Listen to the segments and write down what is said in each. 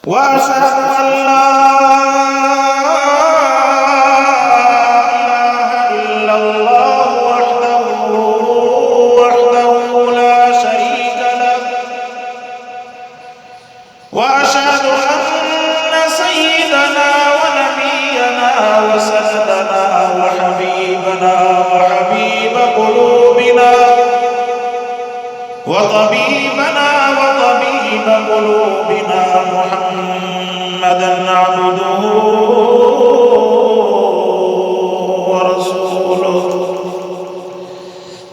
وأشهد أن لا إله إلا الله وحده لا شريك له وأشهد أن سيدنا ونبينا وسندنا وحبيبنا وحبيب قلوبنا وطبيب قلوبنا محمدا عبده ورسوله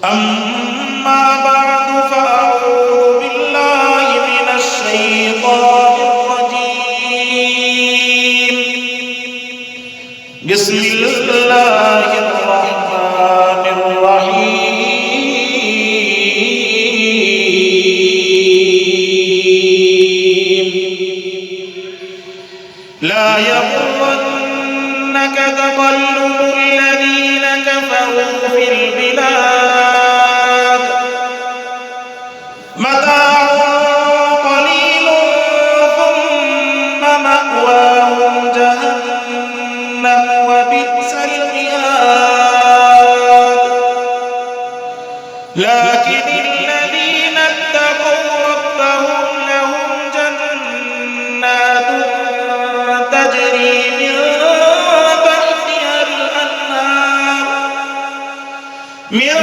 أما بعد فأعوذ بالله من الشيطان الرجيم بسم الله الرحمن الرحيم لا يغرنك تقلب الذين كفروا في البلاد متاع قليل ثم مأواهم جهنم وبئس المهاد لكن الذين اتقوا ربهم لهم جنات تجري من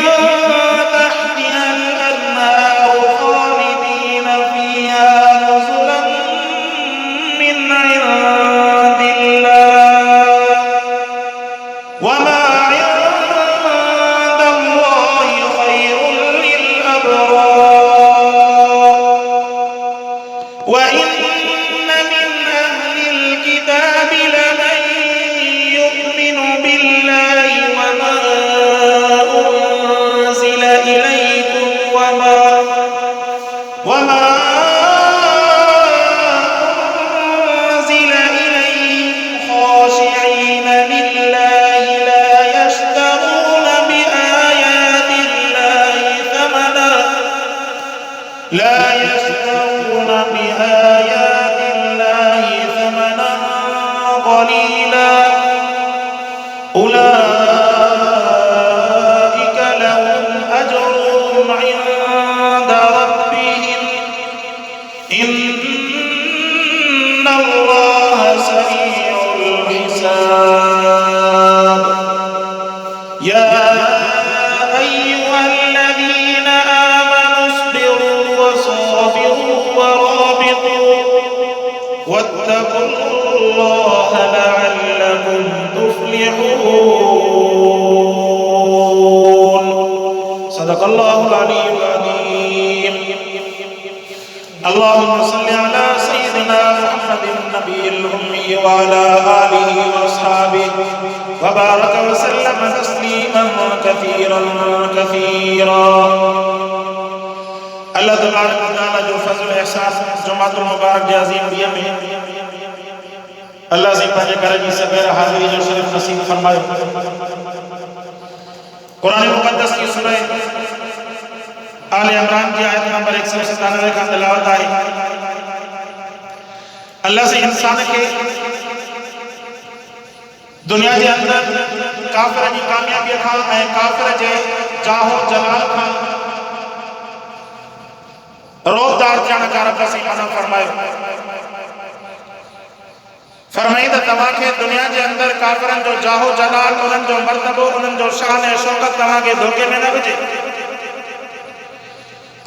تحتها الأنهار خالدين فيها نزلا من عند الله وما عند الله خير للأبرار وإن من أهل الكتاب لمن يؤمن بالله وما أنزل إليكم وما أنزل إليكم خاشعين لله لا يشترون بآيات الله ثمنا قليلا أولئك لهم أجرهم عند ربهم إن الله سريع الحساب يا أيها الذين آمنوا اصبروا وصابروا ورابطوا واتقوا الله لعلكم تفلحون صدق الله العلي العظيم اللهم صل على سيدنا محمد النبي الأمي وعلى آله وأصحابه وبارك وسلم تسليما كثيرا اللہ تبارک و تعالی جو فضل احساس جماعت المبارک کے عظیم دیا میں اللہ سے پہلے کرے جی سبیر حاضری جو شریف نصیب فرمائے قرآن مقدس کی سورہ آل عمران کی آیت نمبر 197 کا تلاوت آئی اللہ سے انسان کے دنیا کے اندر کافر جی کامیابی کھا ہے کافر جے جاہو جلال کھا روزدار جانا کا رب سے منع فرمائے فرمائی دا تمہاں کے دنیا کے اندر کافرن جو جاہو جلال انہن جو مرتبہ انہن جو شان شوکت تمہاں کے دھوکے میں نہ بجے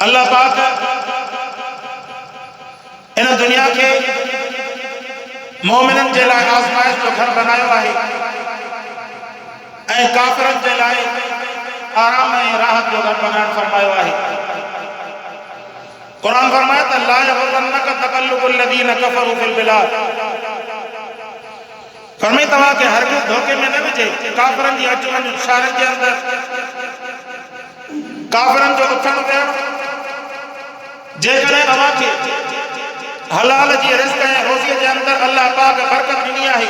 اللہ پاک انہن دنیا کے مومنن جے لائے آزمائش جو گھر بنائے ہوئے اے کافرن جے لائے آرام راحت جو گھر بنائے فرمائے ہوئے قرآن فرمایا تھا لا یغرنک تقلب الذین کفروا فی البلاد فرمائی تمہاں کے ہرگز دھوکے میں نہ بجے کافرن جی اچھن شہرن کے اندر کافرن جو اٹھن پیا جے کرے تمہاں کے حلال جی رزق ہے روزی کے اندر اللہ پاک برکت دنیا ہے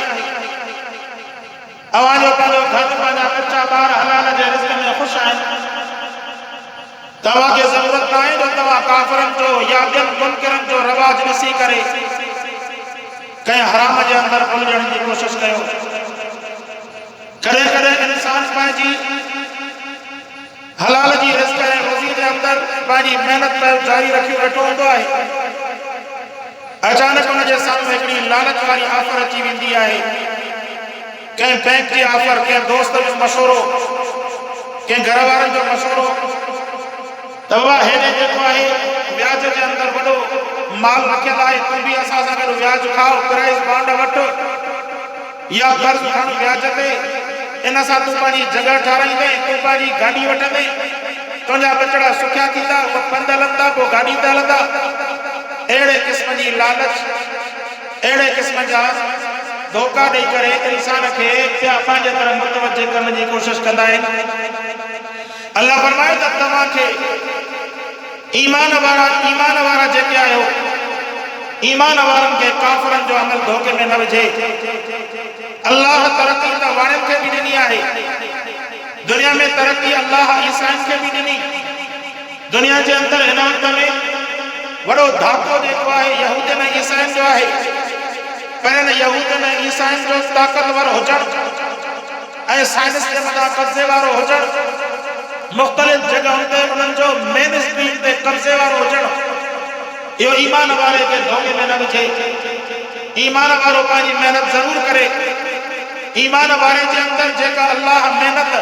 آوازوں پہلو گھر پہنا بچہ بار حلال جے رزق میں خوش آئیں توا کے ضرورت نہ ہے جو توا کافرن جو یا بین منکرن جو رواج نسی کرے कंहिं हराम जे अंदरि उलझण जी कोशिशि कयो। कॾहिं कॾहिं इंसान पंहिंजी हलाल जी रिज़्क़ ऐं रोज़ी जे अंदरि पंहिंजी महिनत जारी रखी वेठो हूंदो आहे। अचानक हुनजे साम्हूं हिकिड़ी लालच वारी ऑफर अची वेंदी आहे। कंहिं बैंक जी ऑफर, कंहिं दोस्त जो मशवरो, कंहिं घर वारनि जो मशवरो त बाबा हेॾे जेको आहे व्याज जे अंदरि वॾो माल रखियल आहे, तूं बि असां सां गॾु व्याज खाओ, प्राइज बॉन्ड वठ या कर्ज़ खण व्याज ते, इन सां तूं पंहिंजी जॻह ठाराईंदे, तूं पंहिंजी गाॾी वठंदे, तुंहिंजा बचड़ा सुखिया थींदा, उहे पंधु हलंदा, पोइ गाॾी ते हलंदा। अहिड़े क़िस्म जी लालच, अहिड़े क़िस्म जा धोखा ॾेई करे इंसान खे पिया पंहिंजे तरफ़ मुतवजह करण जी कोशिशि कंदा आहिनि। अल्लाह फरमाए त तव्हांखे ईमान वारा जेके आहियो, ईमान वारनि खे काफ़िरनि जो अमल धोखे में न विझे। अल्लाह तरक़ी त वाणियुनि खे बि ॾिनी आहे, दुनिया में तरक़ी अल्लाह ईसाइनि खे बि ॾिनी। दुनिया जे अंदरि हिन वक़्त में वॾो धाको जेको आहे यहूदनि ऐं ईसाइनि जो आहे। पर हिन यहूदनि ऐं ईसाइनि जो ताक़तवर हुजणु ऐं साइंस जे मथां कब्ज़े वारो हुजणु, मुख़्तलिफ़ जॻहुनि ते उन्हनि जो मेन स्ट्रीम ते कब्ज़े वारो हुजणु, इहो ईमान वारे खे धोखे में न विझे। ईमान वारो पंहिंजी महिनत ज़रूर करे। ईमान वारे जे अंदरि जेका अल्लाह महिनत,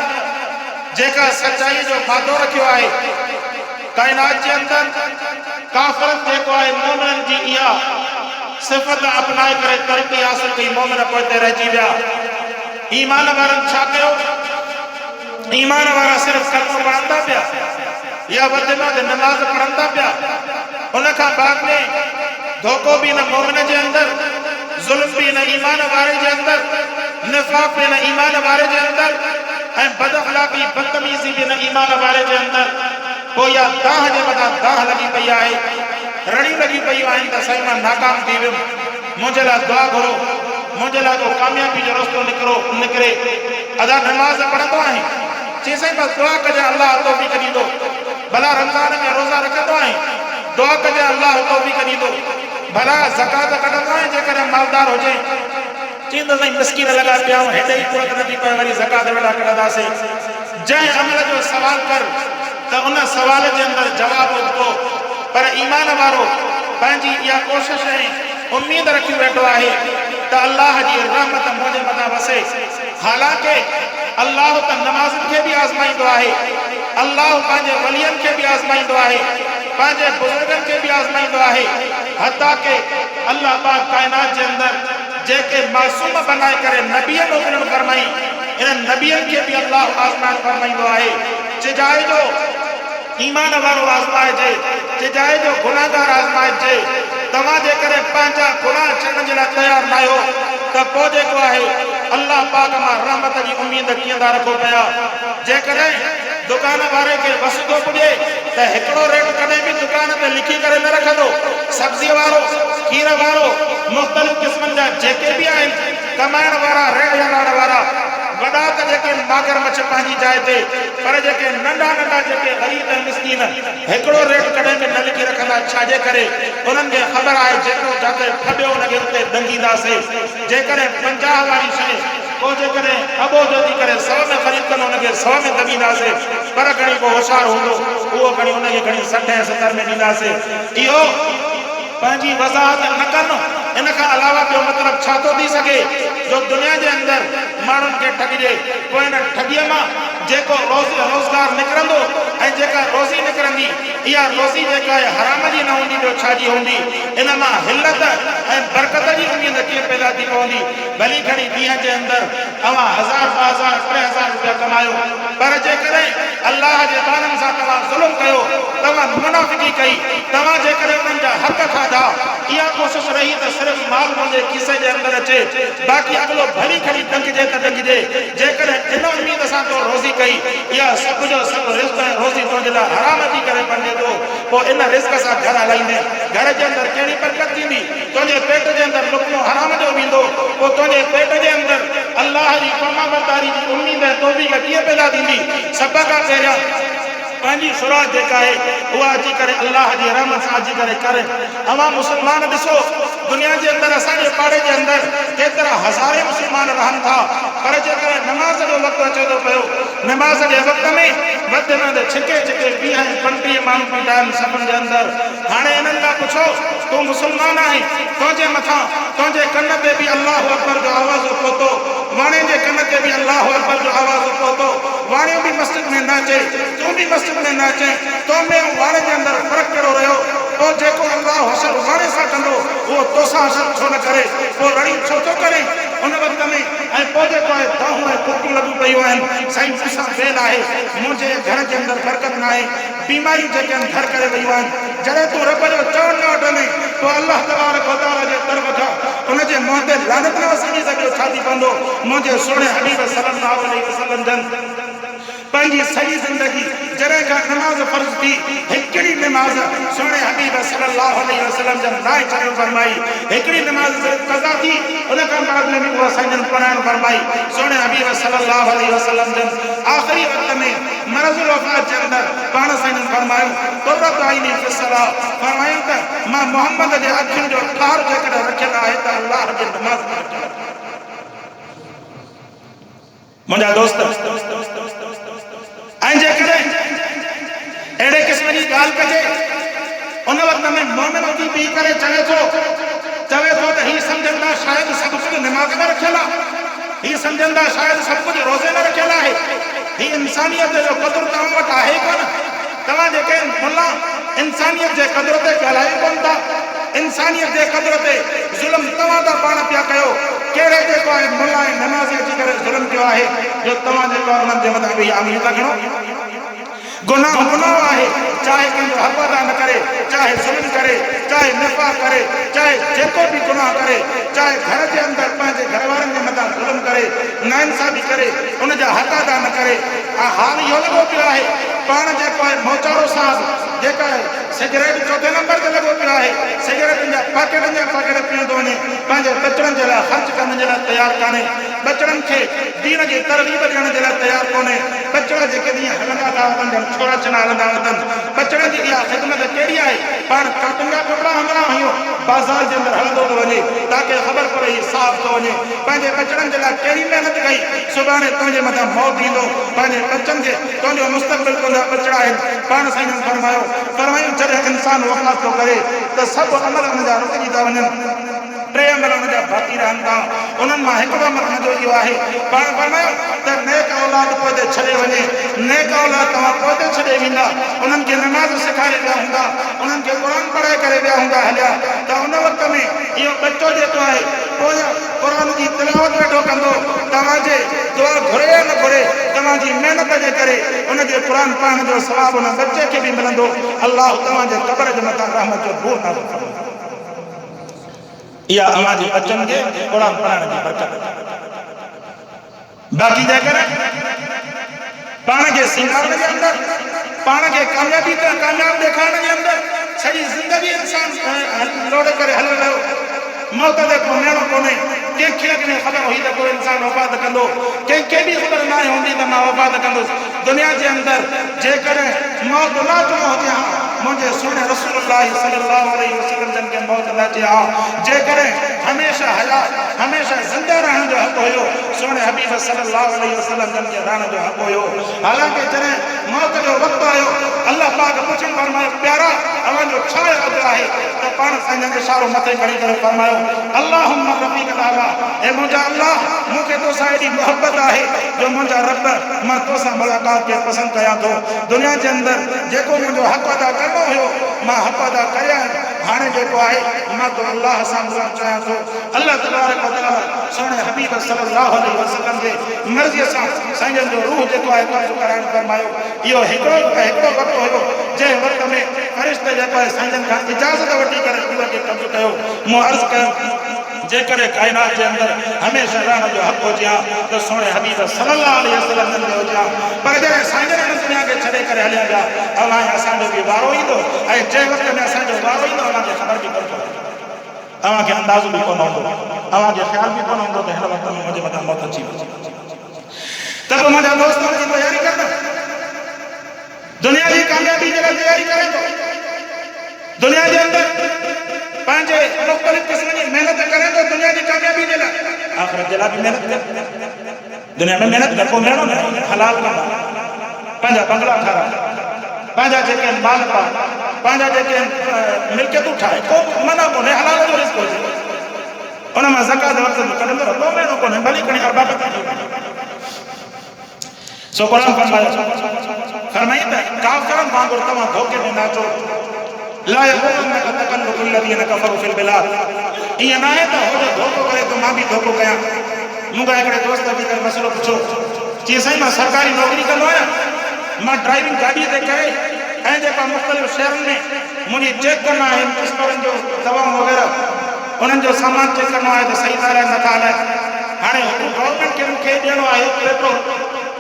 जेका सचाई जो वादो रखियो आहे, काइनात जे अंदरि काफ़िरनि जेको आहे मोमिननि जी इहा सिफ़त अपनाए करे तरक़ी हासिल कई, मोमिन पोइते रहिजी विया। ईमान वारनि छा कयो? ईमान वारा सिर्फ़ कलमो पढ़ंदा पिया या वधि में वधि नमाज़ पढ़ंदा पिया। उन खां बाद में धोखो बि न मोमिन जे अंदरि, ज़ुल्म बि न ईमान वारे जे अंदरि, निफ़ाक़ बि न ईमान वारे जे अंदरि, ऐं बदअख़लाक़ी बदतमीज़ी बि न ईमान वारे जे अंदरि। पोइ इहा दाह जे मथां दाह लॻी पई आहे, रड़ी लॻी पई आहिनि त साईं मां नाकाम थी वियुमि, मुंहिंजे लाइ दुआ घुरो, मुंहिंजे लाइ को कामयाबी जो रस्तो निकिरे। अदा नमाज़ पढ़ंदो आहीं, चई साईं बसि दुआ कजांइ अल्लाह तौफ़ीक़ ॾींदो। भला रमज़ान में रोज़ा रखंदो आहीं, दुआ कजांइ अल्लाह तौफ़ीक़ ॾींदो। भला ज़कात कढंदो आहीं जेकॾहिं मालदार हुजे, चईंदो साईं मिस्कीन लॻा पिया आहियूं, हेॾे ई पूरत नथी पए, वरी ज़कात वेॾा कढंदासीं। जंहिं अमल जो सवाल कर त उन सवाल जे अंदरि जवाबु हूंदो। पर ईमान वारो पंहिंजी इहा कोशिशि ऐं उम्मीद रखी वेठो आहे त अल्लाह जी रहमत मुंहिंजे मथां वसे। हालांकि अल्लाह त नमाज़नि खे बि आज़माईंदो आहे, अल्लाह पंहिंजे वलियनि खे बि आज़माईंदो आहे, पंहिंजे बुज़ुर्गनि खे बि आज़माईंदो आहे। हता के अल्लाह पाक काइनात जे अंदरि जेके मासूम बनाए करे नबीअ मोकिलणु फरमाई, इन नबीअनि खे बि अल्लाह आज़माइण फरमाईंदो आहे। चिजाए जो ईमान वारो आज़माइजे, चिजाए जो गुनाहगार आज़माइजे। तव्हां जेकॾहिं पंहिंजा गुनाह छॾण जे लाइ तयारु न आहियो त पोइ जेको आहे अल्लाह पाक मां रहमत जी उम्मीद कीअं था रखो पिया। जेकॾहिं दुकान वारे खे वसंदो पुॼे त हिकिड़ो रेट कॾहिं बि दुकान ते लिखी करे न रखंदो। सब्ज़ीअ वारो, खीर वारो, मुख़्तलिफ़ क़िस्मनि जा जेके बि आहिनि कमाइण वारा, रेड़ हलाइण वारा, वॾा त जेके मगरमच्छ पंहिंजी जाइ ते, पर जेके नंढा नंढा जेके ग़रीब ऐं मिस्कीन हिकिड़ो रेट कॾहिं बि न लिखी रखंदा। छाजे करे? उन्हनि खे ख़बर आहे जेको जिते फबियो हुनखे उते दंगीदासीं। जेकॾहिं 50 वारी शइ को जेकॾहिं अबो जो थी करे 100 में ख़रीद कंदो, हुनखे 100 में दबींदासीं। पर घणी को होशियारु हूंदो, उहो खणी हुनखे खणी 60 ऐं 70 में ॾींदासीं। इहो पंहिंजी वज़ाहत न कनि। इन खां अलावा ॿियो मतिलबु छा थो थी सघे जो दुनिया जे अंदरि माण्हुनि खे ठॻिजे। पोइ हिन ठॻीअ मां जेको रोज़गार निकिरंदो ऐं जेका रोज़ी निकिरंदी, इहा रोज़ी जेका आहे हराम जी न हूंदी, ॿियो छा जी हूंदी? इन मां हिलत ऐं बरकत जी उम्मीद कीअं पैदा थी पवंदी? भली खणी ॾींहं जे अंदरि तव्हां 1000, 2000, 3000 रुपया कमायो, पर जेकॾहिं अल्लाह जे बाननि सां तव्हां ज़ुल्म कयो, तव्हां मुनाफ़िकी कई, तव्हां जेकॾहिं उन्हनि जा हक़ खाधा, इहा कोशिशि रही त सिर्फ़ु माल मुंहिंजे खीसे जे अंदरि अचे, बाक़ी अॻिलो भली खणी डंगिजे त डंगिजे। जेकॾहिं इन उम्मीद सां तो रोज़ी कई, इहा सभु जो सभु रिज़्क़ ऐं रोज़ी तुंहिंजे लाइ हराम थी करे बणिजे थो। पोइ इन रिज़्क़ सां घर हलाईंदे, घर जे अंदरि कहिड़ी बरकत थींदी? तुंहिंजे पेट जे अंदरि लुक़्मो हराम जो वेंदो, पोइ तुंहिंजे पेट जे अंदरि अल्लाह जी फ़रमाबरदारी जी उम्मीद ऐं तौफ़ीक़ कीअं पैदा थींदी? सभ खां पहिरियां पंहिंजी शुरूआत जेका आहे उहा अची करे अल्लाह जी रहमत सां अची करे करे। अवां मुस्लमान ॾिसो, दुनिया जे अंदरि असांजे पाड़े के अंदर केतरा हज़ारे मुसलमान रहन था पर जेकर नमाज जो वक्त अचे तो पयो नमाज के वक्त में वध में छिके छिके 20-25 माण्हू बीठा आहिनि सभिनि जे अंदर हाणे इन्हनि खां पुछो तूं मुसलमान आहीं तुंहिंजे मथां तुंहिंजे कन ते बि अल्लाहु अकबर जो आवाज़ पहुतो वाणे जे कन ते बि अल्लाहु अकबर जो आवाज़ पहुतो वाणे बि मस्जिद में न अचे तूं बि मस्जिद में न अचे तो में वाणे जे अंदर फ़र्क़ु कहिड़ो रहियो पोइ जेको अल्लाह हशर वाणे सां कंदो उहो तोसां हशर छो न करे पोइ रड़ी छो थो करे उन वक़्त में ऐं पोइ जेको आहे दाहूं ऐं कुटियूं लॻियूं पयूं आहिनि साईं मूंसां वेल आहे मुंहिंजे घर जे अंदर बरकत न आहे बीमारियूं जेके आहिनि घर करे वयूं आहिनि जॾहिं तूं रब जो चवण न वठंदे पोइ अल्लाह तबारक व तआला जे तरफ़ खां उनजे मुंहं ते लानत न वसंदी सघियो छा थी पवंदो मुंहिंजे सोणे हबीब सल्लल्लाहु अलैहि वसल्लम जन पंहिंजी सॼी ज़िंदगी जॾहिं खां नमाज़ फ़र्ज़ थी हिकिड़ी नमाज़ सोणे हबीब सल्लल्लाहु अलैहि वसल्लम जन लाइ छॾियो फरमाई हिकिड़ी नमाज़ क़ज़ा थी उन खां बाद में बि उहा साईं पढ़ाइण फरमाई सोणे हबीब सल्लल्लाहु अलैहि वसल्लम जन आख़िरी वक़्त में मरज़ुल वफ़ात जे अंदर पाण साईं फरमायो क़ुर्रत आइनी फ़ी सलाह फरमायो त मां मोहम्मद जे अखियुनि जो ठार जेकॾहिं रखियल आहे त अल्लाह जे नमाज़ में रखियल मुंहिंजा दोस्त ऐं जेकॾहिं अहिड़े क़िस्म जी ॻाल्हि कजे उन वक़्त में मोमिन उथी बीह करे चवे थो त हीउ सम्झंदा शायदि सभु कुझु निमाज़ में रखियल आहे हीउ सम्झंदा शायदि सभु कुझु रोज़े में रखियल आहे हीउ इंसानियत जो क़दुरु तव्हां वटि आहे कोन तव्हां जेके मुल्ला इंसानियत जे क़दुर ते ॻाल्हायो कोन था इंसानियत जे क़दुर ते ज़ुल्म तव्हां था पाण पिया कयो कहिड़े जेको आहे मुल्ला ऐं नमाज़ी अची करे ज़ुल्म कयो आहे जो तव्हां जेको आहे उन्हनि जे मथां वेही आङुरियूं था खणो गुनाह गुनाह आहे चाहे कंहिंजो हक़ अदा न करे चाहे ज़ुल्म करे चाहे निफ़ा करे चाहे जेको बि गुनाह करे चाहे घर जे अंदरि पंहिंजे घर वारनि जे मथां ज़ुल्म करे नाइंसाफ़ी करे उनजा हक़ अदा न करे हाल इहो लॻो पियो आहे पाण जेको आहे मोचारो साहब जेका सिगरेट चौथे नंबर ते लॻो पियो आहे सिगरेटनि जा पैकेट पीअंदो वञे पंहिंजे बचड़नि जे लाइ ख़र्च करण जे लाइ तयारु कान्हे बचड़नि खे दीन जी तरगीब ॾियण जे लाइ तयारु कोन्हे बचड़ा जेके ॾींहं हलंदा था वञनि छोरा चना हलंदा वञनि बचड़नि जी इहा ख़िदमत कहिड़ी आहे पाण काटन जा कपिड़ा हणंदा आहियूं बाज़ार जे अंदरि हलंदो थो वञे ताकी ख़बर पए हीउ साफ़ थो वञे पंहिंजे बचड़नि जे लाइ कहिड़ी महिनत कई सुभाणे तुंहिंजे मथां मौत ईंदो पंहिंजे बचनि खे तुंहिंजो मुस्तक़बिल तुंहिंजा बचड़ा आहिनि पाण साईं फरमायूं जॾहिं इंसान वफ़ात थो करे त सभु अमल हुनजा रुकिजी था वञनि टे अमल हुनजा बाक़ी रहनि था उन्हनि मां हिकिड़ो अमल हुनजो इहो आहे पाण फरमायो त नेक औलाद पोइ छॾे वञे नेक औलाद तव्हां पोइ छॾे वेंदा उन्हनि खे नमाज़ सेखारे विया हूंदा उन्हनि खे क़ुर पढ़ाए करे विया हूंदा हलिया त उन वक़्त में इहो बचो जेको आहे पोइ क़ुर जी तिलावत वेठो कंदो तव्हांजे दुआ घुरे या न घुरे तव्हांजी महिनत जे करे उनजे क़ुर पढ़ण जो सवाबु उन बचे खे बि मिलंदो अल्लाह तव्हांजे क़बर जे मथां रहमत जो बूर नाज़िल फरमाईंदो या अवाजी बच्चन के कुरान पढ़ने की बरकत बाकी जाकर पाण के सिंगारने के अंदर पाण के कामयाबी का कामयाब दिखाने के अंदर सही जिंदगी इंसान लोड़े करे हल रहो मौत देखो नेड़ो कोने कंहिंखे ख़बर हुई त कोई इंसान वफ़ात कंदो कंहिंखे बि ख़बर न हूंदी त मां वफ़ात कंदुसि दुनिया जे अंदरि जेकॾहिं मौत लाज़िम हुजे हा मुंहिंजे सुहिणे रसूलुल्लाह सल्लल्लाहु अलैहि वसल्लम जन खे मौत न अचे हा जेकॾहिं हमेशह हयात हमेशह ज़िंदा रहण जो हक़ हुयो सुहिणे हबीब सल्लल्लाहु अलैहि वसल्लम जन खे रहण जो हक़ हुयो हालांकि जॾहिं मौत जो वक़्तु आयो अल्लाह पाक पुछण फरमायो प्यारा अवांजो छा अघु आहे त पाण साईं इशारो मथे खणी करे फरमायो अल्लाहुम्मा रफ़ीक़ आला ए मुंहिंजा अल्लाह मूंखे तोसां एॾी मोहबत आहे जो मुंहिंजा रब मां तोसां मुलाक़ात खे पसंदि कयां थो दुनिया जे अंदरि जेको मुंहिंजो हक़ अदा करिणो हुयो मां हक़ अदा कया हाणे जेको आहे मां तो अल्लाह सां मिलणु चाहियां थो अल्लाह तबारक व तआला सुहिणे हबीब सल्लल्लाहु अलैहि वसल्लम जे मर्ज़ीअ सां साईं जो रूह जेको आहे कब्ज़ कराइण फरमायो इहो हिकिड़ो वक़्तु हुयो जंहिं वक़्त में फ़रिश्ते जेको आहे साईं खां इजाज़त वठी करे रूह खे कब्ज़ कयो मूं अर्ज़ु कयो जेकर कायनात के अंदर हमेशा रहने जो हक़ हुजे हा तो सोने हबीब सल्लल्लाहु अलैहि वसल्लम जो हुजे हा पर जॾहिं साईं दुनिया के छॾे करे हलिया विया अवां असांजो बि वारो ईंदो ऐं जंहिं वक़्त में असांजो वारो ईंदो अव्हांखे ख़बर बि कोन पवंदी अव्हांखे अंदाज़ो बि कोन हूंदो अव्हांखे ख़्याल बि कोन हूंदो त हिन वक़्त में मुंहिंजे मथां मौत अची वई त पोइ मुंहिंजा दोस्त हुनजी तयारी कंदा दुनिया जी कामयाबी जे लाइ तयारी करे थो दुनिया जे अंदरि पंहिंजे मुख़्तलिफ़ क़िस्म जी महिनत करे थो दुनिया जी आखिरत जे लाइ बि महिनत कर। दुनिया में महिनत कर, पोइ मेणो न हलाल कंदा, पंहिंजा बंगला ठारा, पंहिंजा जेके माल पा, पंहिंजा जेके मिल्कियतूं ठाहे, को मना कोन्हे, हलाल जो रिस्क हुजे, उन मां ज़कात वक़्त में कढंदो रहो, को मेणो कोन्हे, भली खणी अरबाब कजो। सो क़ुर फरमाई त काफ़िरनि वांगुरु तव्हां धोखे में न अचो। ला यग़ुरन्नक तक़ल्लुबुल लज़ीना कफ़रू फिल बिलाद, ईअं न आहे त हो जो धोखो करे तो मां बि धोखो कयां। मूंखां हिकिड़े दोस्त बि करे मसइलो पुछो, चई साईं मां सरकारी नौकरी कंदो आहियां, मां ड्राइविंग गाॾी ते करे ऐं जेका मुख़्तलिफ़ शहरनि में मुंहिंजी चेक करणु आहे स्टोरनि जो दवाऊं वग़ैरह, उन्हनि जो सामान चेक करणो आहे त सही ॻाल्हि आहे नथा हलाए। हाणे गवर्नमेंट खे मूंखे ॾियणो आहे पेट्रोल,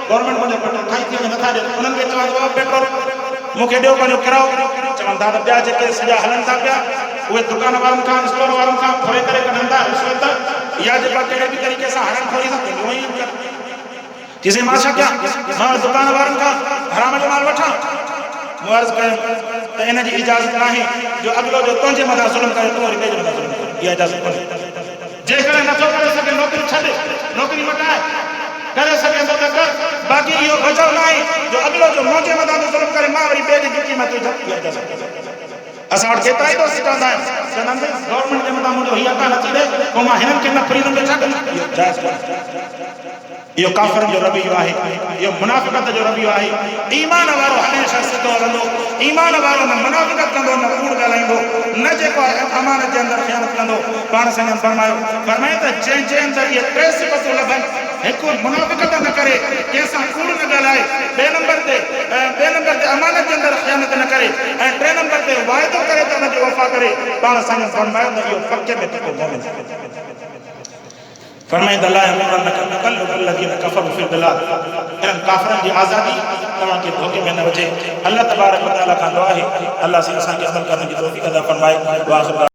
गवर्नमेंट मुंहिंजो पेट्रोल खाई थी वञे, नथा ॾियनि, उन्हनि खे चवंदो आहे पेट्रोल मूंखे ॾियो पंहिंजो किरायो, चवंदा त ॿिया जेके सॼा हलनि था पिया उहे दुकान वारनि खां स्टोर वारनि खां थोरे करे कढनि था रिश्वत, या जेका कहिड़े बि तरीक़े सां हणनि खोरी था कनि उहो ई कर। चइसि मां छा कयां, मां दुकान वारनि खां हराम जो माल वठां? मूं अर्ज़ु कयुमि त इन जी इजाज़त न आहे जो अॻिलो जो तुंहिंजे मथां ज़ुल्म करे तूं वरी ॿिए जे मथां ज़ुल्म करे, इहा इजाज़त कोन्हे। जेकॾहिं नथो करे सघे नौकरी छॾे, नौकरी मटाए, करे सघे थो त कर, बाक़ी इहो बचाव न आहे जो अॻिलो जो मुंहिंजे मथां थो ज़ुल्म करे मां वरी ॿिए जी जुती में थो इहा इजाज़त कोन्हे। असां वटि केतिरा ई दोस्त चवंदा आहिनि, चवंदा आहिनि गवर्नमेंट जे मथां मुंहिंजो हीअ अका नथी ॾे, पोइ मां हिननि खे न फ्रीडम में छा कंदुमि, इहो जाइज़ कोन्हे। इहो काफ़िरनि जो रवैयो आहे, इहो मुनाफ़िक़त जो रवैयो आहे। ईमान वारो हमेशह सिधो हलंदो, ईमान वारो न मुनाफ़िक़त कंदो, न कूड़ ॻाल्हाईंदो, न जेको अमानत जे अंदरि ख़यानत कंदो। पाण संगन फरमाए त जंहिंजे अंदरि इहे टे सिफ़तूं लभनि, हिकु मुनाफ़िक़त न करे, कंहिंसां कूड़ न ॻाल्हाए, ॿिए नंबर ते अमानत जे अंदरि ख़यानत न करे, ऐं टे नंबर ते वाइदो करे त हुनजी वफ़ा करे, पाण संगन फरमायो त इहो पके में पको मोमिन आहे। फरमाईंदा ला यग़ुरन्नक तक़ल्लुबुल लज़ीना कफ़रू फिल बिलाद, इन्हनि काफ़िरनि जी आज़ादी तव्हांखे धोखे में न विझे। अल्लाह तबारक व तआला खां दुआ आहे अल्लाह से असांखे अमल करण जी तौफ़ीक़ अता फरमाए।